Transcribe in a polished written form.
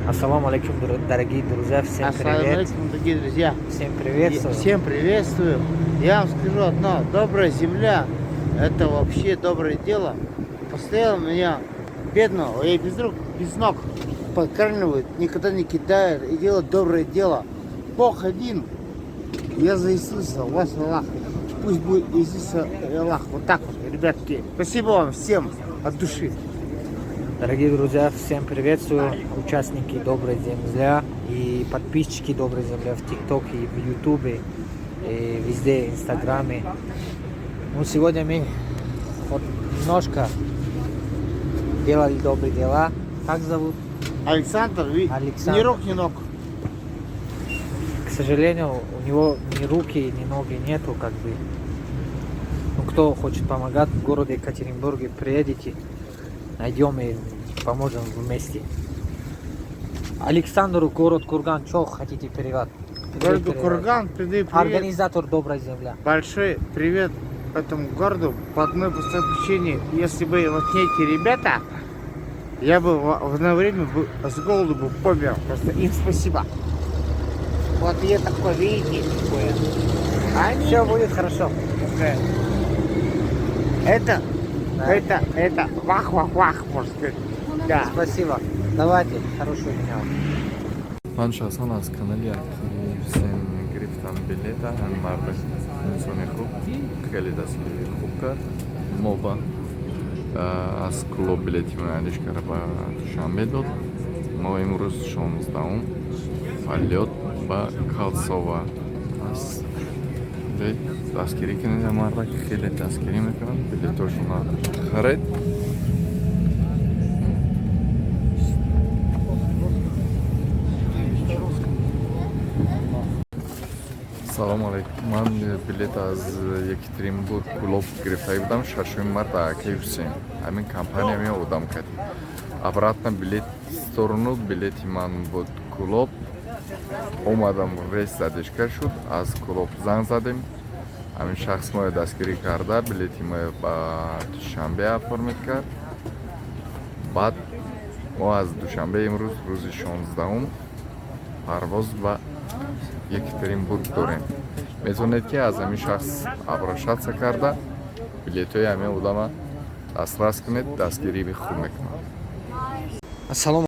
Ассаламу алейкум, дорогие друзья, всем Ассаламу привет. алейкум, дорогие друзья. Всем приветствую. Всем приветствую. Я вам скажу одно. Добрая земля – это вообще доброе дело. Постоянно меня, бедного, я без рук, без ног, подкармливает, никогда не кидает и делает доброе дело. Бог один. Я за Иисуса, у вас Аллах. Пусть будет Иисус и Аллах. Вот так вот, ребятки. Спасибо вам всем от души. Дорогие друзья, всем приветствую. Участники Доброй Земля и подписчики Доброй Земля в ТикТоке, и в Ютубе, и везде, в Инстаграме. Ну, сегодня мы вот немножко делали добрые дела. Как зовут? Александр, Александр. ни рук, ни ног. К сожалению, у него ни руки, ни ноги нету, как бы. Ну, кто хочет помогать в городе Екатеринбурге, приедете, найдем и поможем вместе. Александру, город Курган, что хотите перевод? Городу Курган, передаю привет. Организатор Доброй Земля. Большой привет этому городу по одной простой причине. Если бы вот не эти ребята, я бы в одно время с голоду бы помер. Просто им спасибо. Вот я такой, видите, Все будет хорошо. это, Да. это, вах, можно сказать. Да. Спасибо. Давайте, хорошего дня. من شخصا از کانال حسین گرفتم بلیت هم مرد انسان خوب خیلی دستگیری خوب کرد ما با از کلوب بلیتی معلش کرد با شنبه داد ما امروز 16 فعالیت با کالسووا است دستگیری کنید مرد خیلی دستگیری میکنن بلیتاشون خرید Салом алейкум. Ман билет аз Екатеринбург клуб гирифта будам 6 март Аки Ҳусейн. Ҳамин компания ме одам кард. Обратно билет сторонуд билети ман буд клуб. Омадам рейс задишка шуд. Аз клуб занг задем. Ҳамин шахс мо дастгирӣ карда билети мо ба душанбе оформид кард. Баъд мо аз душанбе имрӯз рӯзи 16 парвоз ба Екатеринбург дорем. Метавонед ки аз ҳамин шахс обращаться карда билетҳои ҳамин одама дастрас кунед, дастгирии хуб мекунад. Ассалому